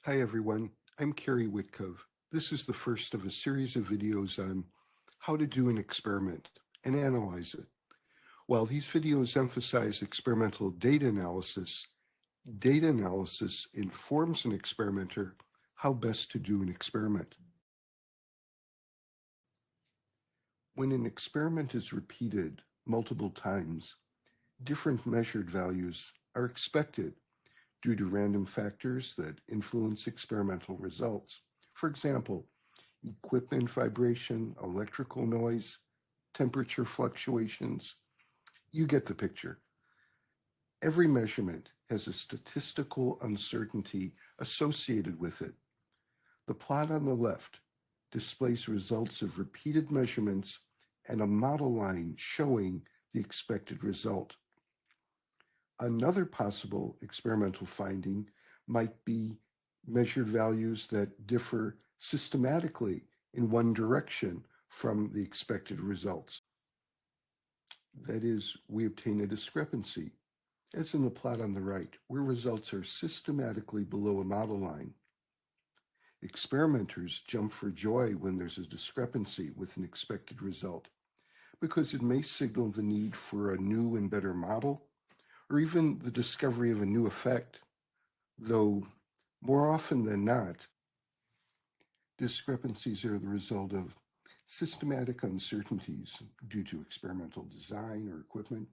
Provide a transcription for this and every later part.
Hi everyone, I'm Kerry Witkov. This is the first of a series of videos on how to do an experiment and analyze it. While these videos emphasize experimental data analysis informs an experimenter how best to do an experiment. When an experiment is repeated multiple times, different measured values are expected due to random factors that influence experimental results. For example, equipment vibration, electrical noise, temperature fluctuations. You get the picture. Every measurement has a statistical uncertainty associated with it. The plot on the left displays results of repeated measurements and a model line showing the expected result. Another possible experimental finding might be measured values that differ systematically in one direction from the expected results. That is, we obtain a discrepancy, as in the plot on the right, where results are systematically below a model line. Experimenters jump for joy when there's a discrepancy with an expected result, because it may signal the need for a new and better model, or even the discovery of a new effect, though more often than not, discrepancies are the result of systematic uncertainties due to experimental design or equipment.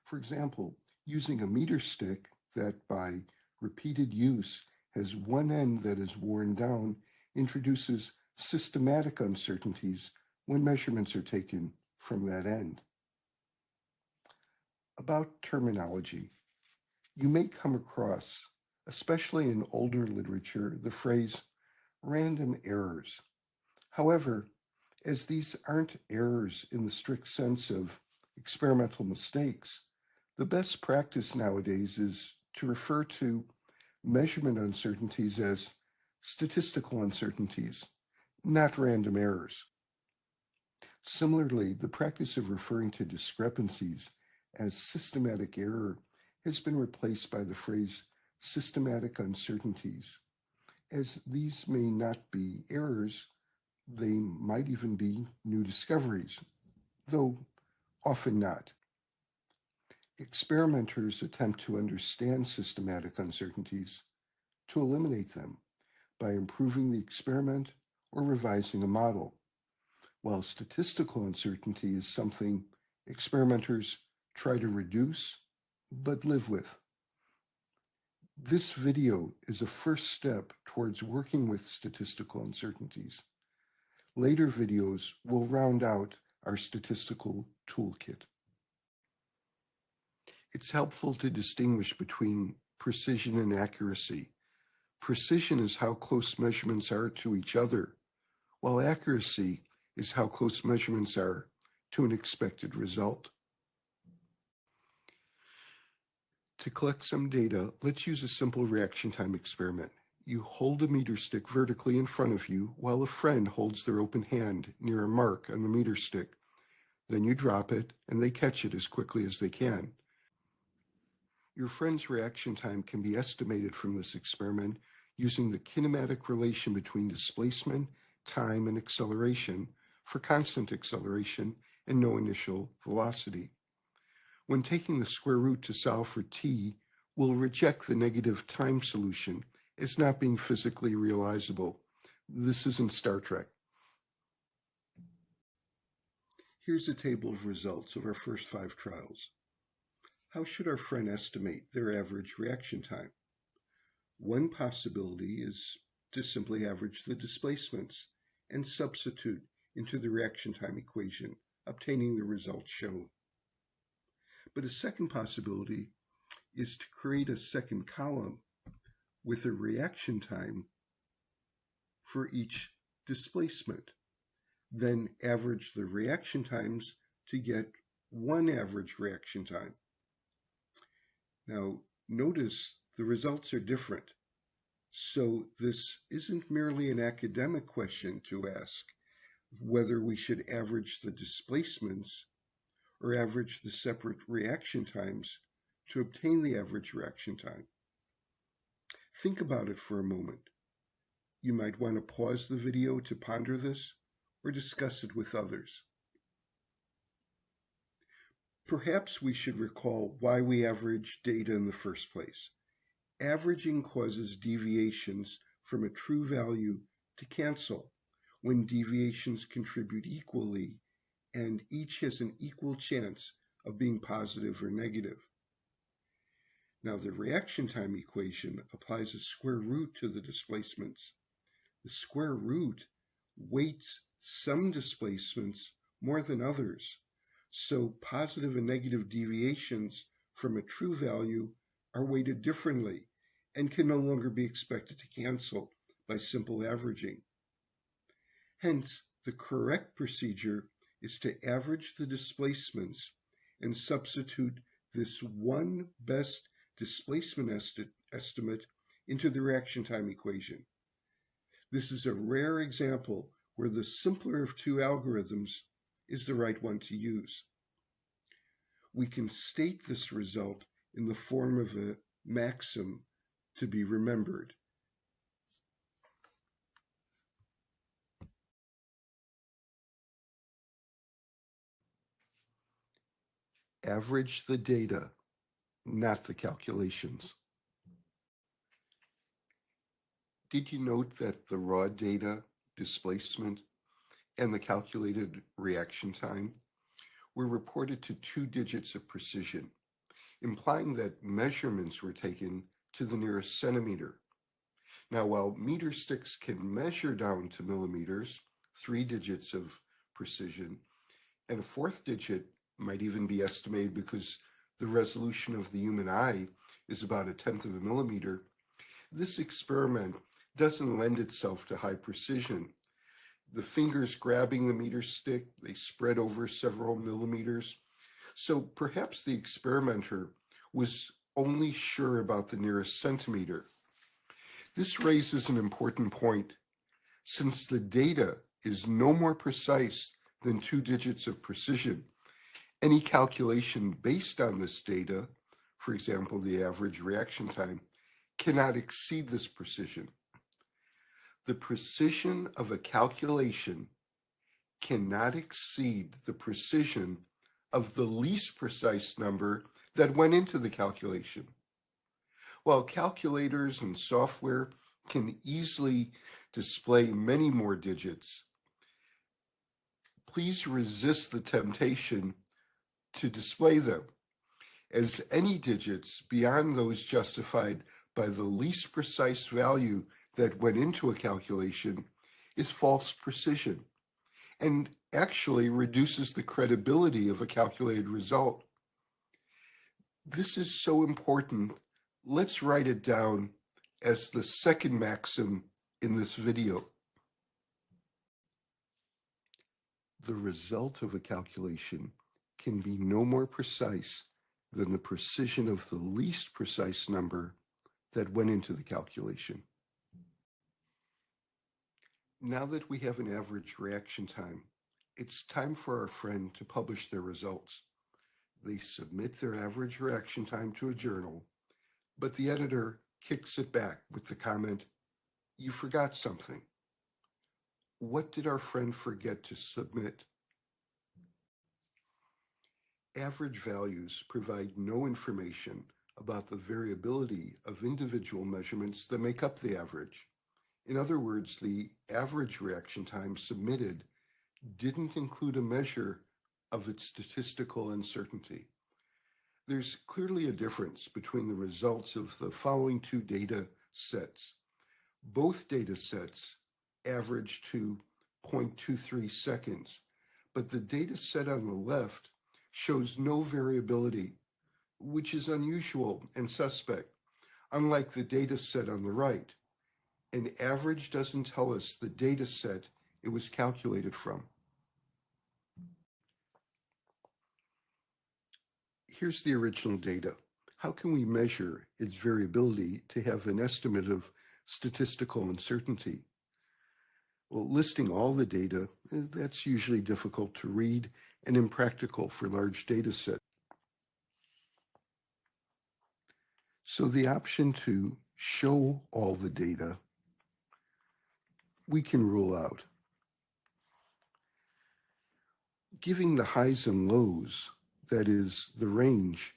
For example, using a meter stick that by repeated use has one end that is worn down introduces systematic uncertainties when measurements are taken from that end. About terminology, you may come across, especially in older literature, the phrase random errors. However, as these aren't errors in the strict sense of experimental mistakes, the best practice nowadays is to refer to measurement uncertainties as statistical uncertainties, not random errors. Similarly, the practice of referring to discrepancies as systematic error has been replaced by the phrase systematic uncertainties. As these may not be errors, they might even be new discoveries, though often not. Experimenters attempt to understand systematic uncertainties to eliminate them by improving the experiment or revising a model, while statistical uncertainty is something experimenters try to reduce but live with. This video is a first step towards working with statistical uncertainties. Later videos will round out our statistical toolkit. It's helpful to distinguish between precision and accuracy. Precision is how close measurements are to each other, while accuracy is how close measurements are to an expected result. To collect some data, let's use a simple reaction time experiment. You hold a meter stick vertically in front of you while a friend holds their open hand near a mark on the meter stick. Then you drop it and they catch it as quickly as they can. Your friend's reaction time can be estimated from this experiment using the kinematic relation between displacement, time, and acceleration for constant acceleration and no initial velocity. When taking the square root to solve for t, we'll reject the negative time solution as not being physically realizable. This isn't Star Trek. Here's a table of results of our first 5 trials. How should our friend estimate their average reaction time? One possibility is to simply average the displacements and substitute into the reaction time equation, obtaining the results shown. But a second possibility is to create a second column with a reaction time for each displacement, then average the reaction times to get one average reaction time. Now, notice the results are different. So this isn't merely an academic question to ask whether we should average the displacements or average the separate reaction times to obtain the average reaction time. Think about it for a moment. You might want to pause the video to ponder this or discuss it with others. Perhaps we should recall why we average data in the first place. Averaging causes deviations from a true value to cancel when deviations contribute equally and each has an equal chance of being positive or negative. Now, the reaction time equation applies a square root to the displacements. The square root weights some displacements more than others, so positive and negative deviations from a true value are weighted differently and can no longer be expected to cancel by simple averaging. Hence, the correct procedure is to average the displacements and substitute this one best displacement estimate into the reaction time equation. This is a rare example where the simpler of two algorithms is the right one to use. We can state this result in the form of a maxim to be remembered. Average the data, not the calculations. Did you note that the raw data, displacement, and the calculated reaction time were reported to 2 digits of precision, implying that measurements were taken to the nearest centimeter? Now, while meter sticks can measure down to millimeters, 3 digits of precision, and a fourth digit might even be estimated because the resolution of the human eye is about 1/10 of a millimeter, this experiment doesn't lend itself to high precision. The fingers grabbing the meter stick, they spread over several millimeters. So perhaps the experimenter was only sure about the nearest centimeter. This raises an important point. Since the data is no more precise than 2 digits of precision, any calculation based on this data, for example, the average reaction time, cannot exceed this precision. The precision of a calculation cannot exceed the precision of the least precise number that went into the calculation. While calculators and software can easily display many more digits, please resist the temptation to display them, as any digits beyond those justified by the least precise value that went into a calculation is false precision and actually reduces the credibility of a calculated result. This is so important. Let's write it down as the second maxim in this video. The result of a calculation can be no more precise than the precision of the least precise number that went into the calculation. Now that we have an average reaction time, it's time for our friend to publish their results. They submit their average reaction time to a journal, but the editor kicks it back with the comment, "You forgot something." What did our friend forget to submit? Average values provide no information about the variability of individual measurements that make up the average. In other words, the average reaction time submitted didn't include a measure of its statistical uncertainty. There's clearly a difference between the results of the following two data sets. Both data sets average to 0.23 seconds, but the data set on the left shows no variability, which is unusual and suspect, unlike the data set on the right. An average doesn't tell us the data set it was calculated from. Here's the original data. How can we measure its variability to have an estimate of statistical uncertainty? Well, listing all the data, that's usually difficult to read and impractical for large data sets. So the option to show all the data we can rule out. Giving the highs and lows, that is, the range,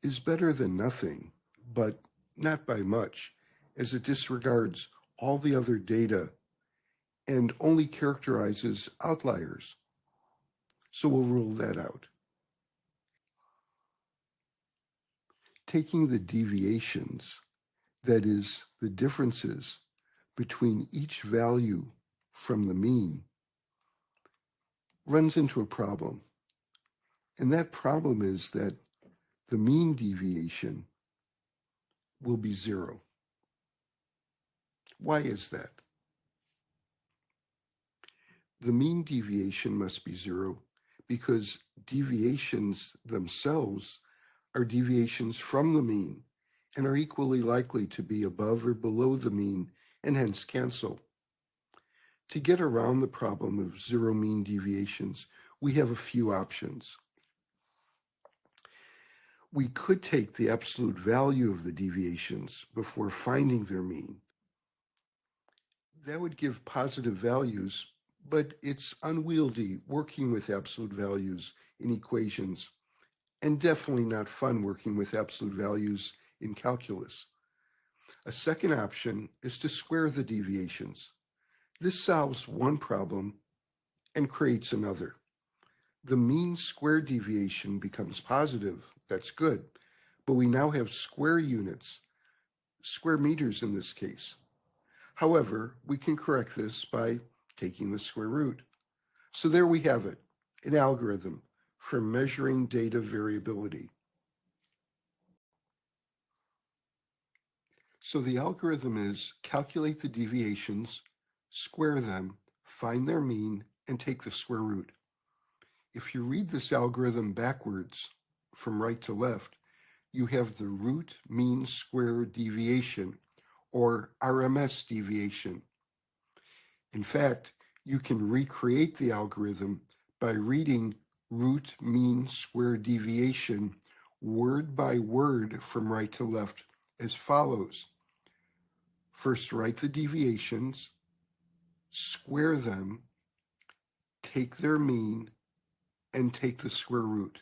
is better than nothing, but not by much, as it disregards all the other data and only characterizes outliers. So we'll rule that out. Taking the deviations, that is, the differences between each value from the mean, runs into a problem. And that problem is that the mean deviation will be 0. Why is that? The mean deviation must be 0 because deviations themselves are deviations from the mean and are equally likely to be above or below the mean and hence cancel. To get around the problem of 0 mean deviations, we have a few options. We could take the absolute value of the deviations before finding their mean. That would give positive values, but it's unwieldy working with absolute values in equations, and definitely not fun working with absolute values in calculus. A second option is to square the deviations. This solves one problem and creates another. The mean square deviation becomes positive. That's good. But we now have square units, square meters in this case. However, we can correct this by taking the square root. So there we have it, an algorithm for measuring data variability. So the algorithm is calculate the deviations, square them, find their mean, and take the square root. If you read this algorithm backwards, from right to left, you have the root mean square deviation, or RMS deviation. In fact, you can recreate the algorithm by reading root mean square deviation word by word from right to left as follows. First, write the deviations, square them, take their mean, and take the square root.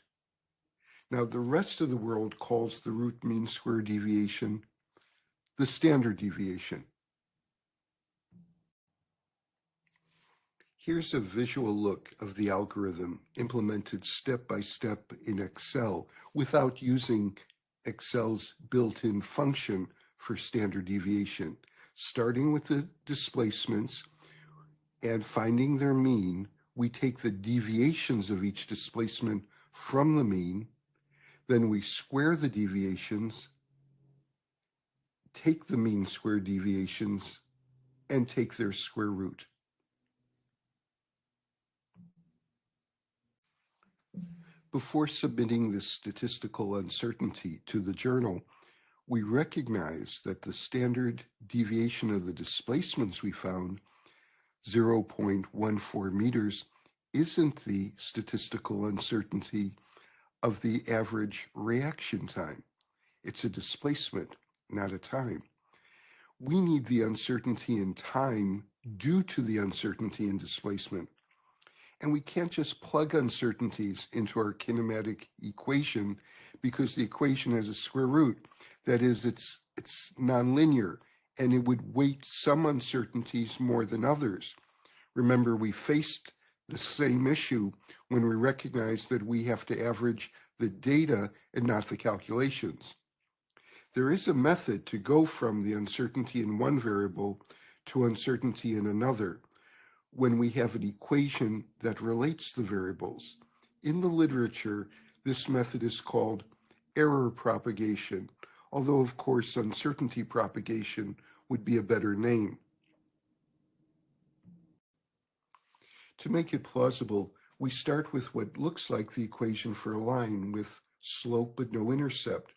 Now, the rest of the world calls the root mean square deviation the standard deviation. Here's a visual look of the algorithm implemented step by step in Excel without using Excel's built-in function for standard deviation. Starting with the displacements and finding their mean, we take the deviations of each displacement from the mean, then we square the deviations, take the mean square deviations, and take their square root. Before submitting this statistical uncertainty to the journal, we recognize that the standard deviation of the displacements we found, 0.14 meters, isn't the statistical uncertainty of the average reaction time. It's a displacement, not a time. We need the uncertainty in time due to the uncertainty in displacement. And we can't just plug uncertainties into our kinematic equation because the equation has a square root. That is, it's nonlinear, and it would weight some uncertainties more than others. Remember, we faced the same issue when we recognized that we have to average the data and not the calculations. There is a method to go from the uncertainty in one variable to uncertainty in another when we have an equation that relates the variables. In the literature, this method is called error propagation, although of course uncertainty propagation would be a better name. To make it plausible, we start with what looks like the equation for a line with slope but no intercept.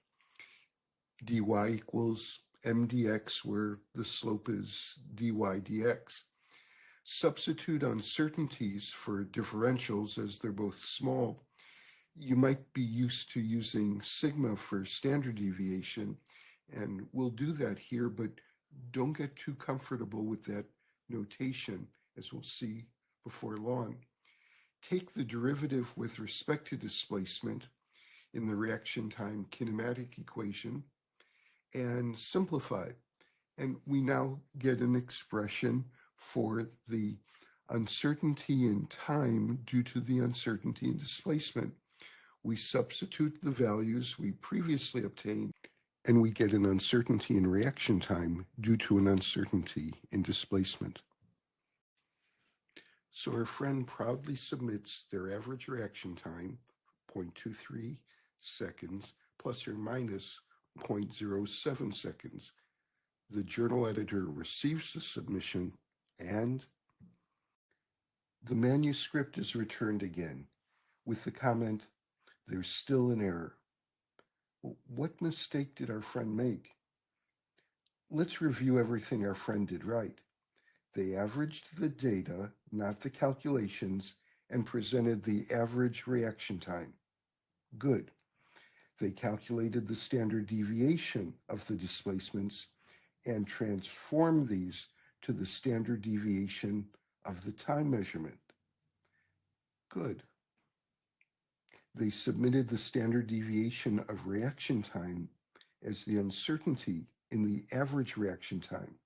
dy equals mdx, where the slope is dy dx. Substitute uncertainties for differentials as they're both small. You might be used to using sigma for standard deviation, and we'll do that here, but Don't get too comfortable with that notation, as we'll see before long. Take the derivative with respect to displacement in the reaction time kinematic equation and simplify. And we now get an expression for the uncertainty in time due to the uncertainty in displacement. We substitute the values we previously obtained, and we get an uncertainty in reaction time due to an uncertainty in displacement. So our friend proudly submits their average reaction time, 0.23 seconds, plus or minus 0.07 seconds. The journal editor receives the submission, and the manuscript is returned again with the comment, "There's still an error." What mistake did our friend make? Let's review everything our friend did right. They averaged the data, not the calculations, and presented the average reaction time. Good. They calculated the standard deviation of the displacements and transformed these to the standard deviation of the time measurement. Good. They submitted the standard deviation of reaction time as the uncertainty in the average reaction time.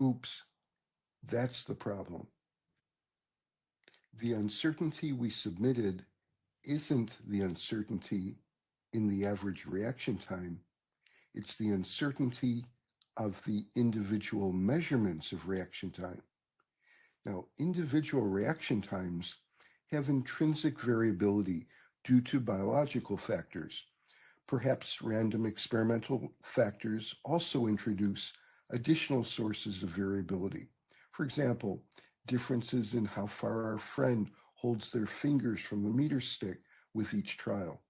Oops, that's the problem. The uncertainty we submitted isn't the uncertainty in the average reaction time, it's the uncertainty of the individual measurements of reaction time. Now, individual reaction times have intrinsic variability due to biological factors. Perhaps random experimental factors also introduce additional sources of variability. For example, differences in how far our friend holds their fingers from the meter stick with each trial.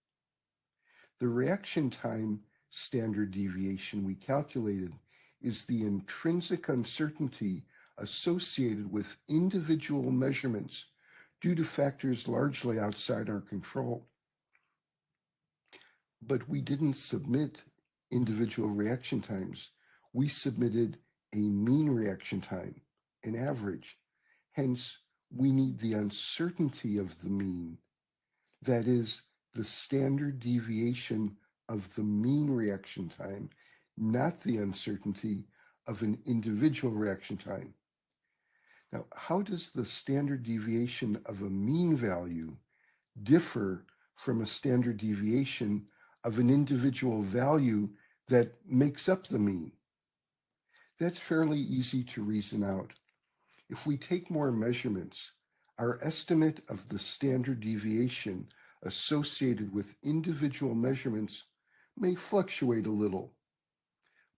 The reaction time standard deviation we calculated is the intrinsic uncertainty associated with individual measurements due to factors largely outside our control. But we didn't submit individual reaction times. We submitted a mean reaction time, an average. Hence, we need the uncertainty of the mean. That is, the standard deviation of the mean reaction time, not the uncertainty of an individual reaction time. Now, how does the standard deviation of a mean value differ from a standard deviation of an individual value that makes up the mean? That's fairly easy to reason out. If we take more measurements, our estimate of the standard deviation associated with individual measurements may fluctuate a little,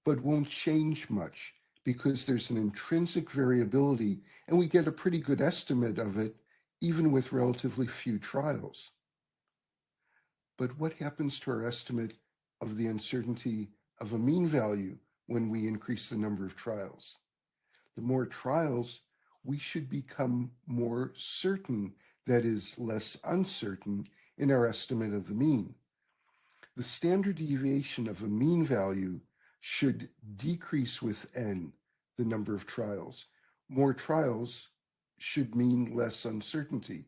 but won't change much because there's an intrinsic variability and we get a pretty good estimate of it even with relatively few trials. But what happens to our estimate of the uncertainty of a mean value when we increase the number of trials? The more trials, we should become more certain, that is, less uncertain, in our estimate of the mean. The standard deviation of a mean value should decrease with n, the number of trials. More trials should mean less uncertainty.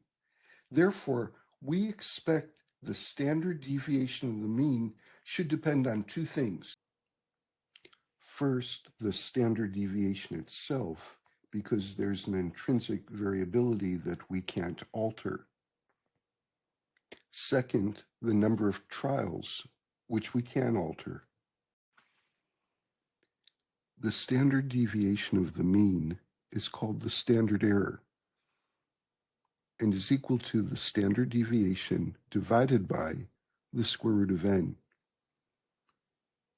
Therefore, we expect the standard deviation of the mean should depend on two things. First, the standard deviation itself, because there's an intrinsic variability that we can't alter. Second, the number of trials, which we can alter. The standard deviation of the mean is called the standard error and is equal to the standard deviation divided by the square root of n.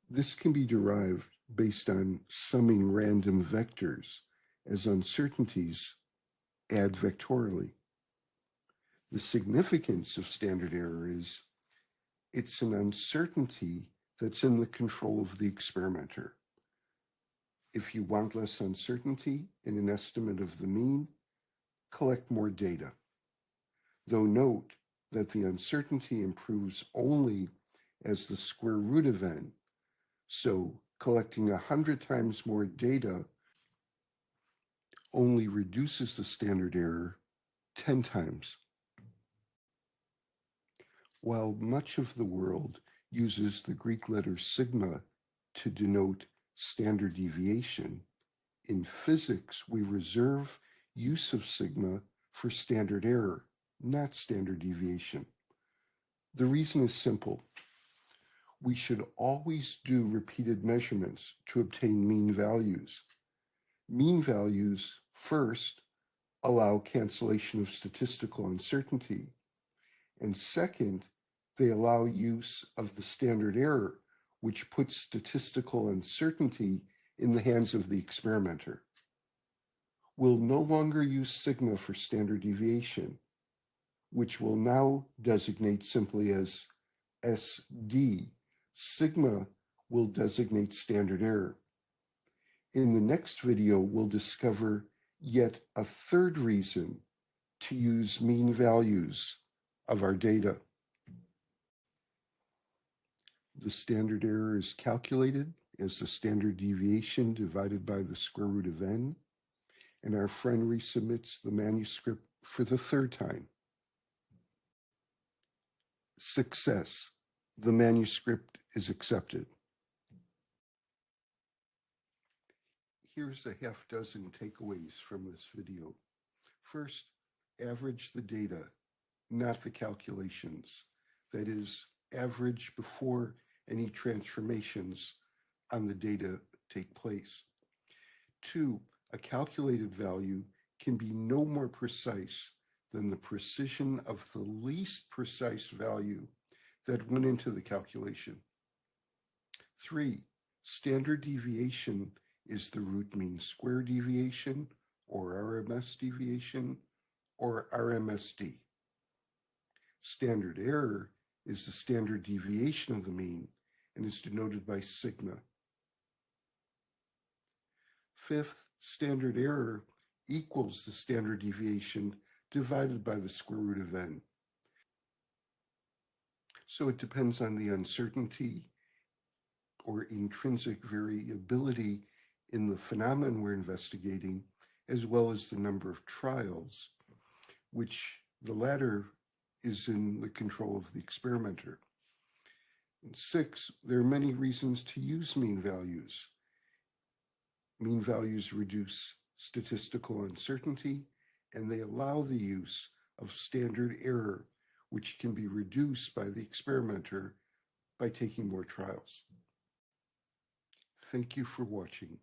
This can be derived based on summing random vectors as uncertainties add vectorially. The significance of standard error is it's an uncertainty that's in the control of the experimenter. If you want less uncertainty in an estimate of the mean, collect more data. Though note that the uncertainty improves only as the square root of n. So collecting 100 times more data only reduces the standard error 10 times. While much of the world uses the Greek letter sigma to denote standard deviation, in physics we reserve use of sigma for standard error, not standard deviation. The reason is simple. We should always do repeated measurements to obtain mean values. Mean values, first, allow cancellation of statistical uncertainty, and second, they allow use of the standard error, which puts statistical uncertainty in the hands of the experimenter. We'll no longer use sigma for standard deviation, which we'll now designate simply as SD. Sigma will designate standard error. In the next video, we'll discover yet a third reason to use mean values of our data. The standard error is calculated as the standard deviation divided by the square root of n, and our friend resubmits the manuscript for the third time. Success. The manuscript is accepted. Here's a half dozen takeaways from this video. First, average the data, not the calculations. That is, average before any transformations on the data take place. 2, a calculated value can be no more precise than the precision of the least precise value that went into the calculation. 3, standard deviation is the root mean square deviation, or RMS deviation, or RMSD. Standard error is the standard deviation of the mean and is denoted by sigma. 5th, standard error equals the standard deviation divided by the square root of n. So it depends on the uncertainty or intrinsic variability in the phenomenon we're investigating, as well as the number of trials, which the latter is in the control of the experimenter. And 6, there are many reasons to use mean values. Mean values reduce statistical uncertainty, and they allow the use of standard error, which can be reduced by the experimenter by taking more trials. Thank you for watching.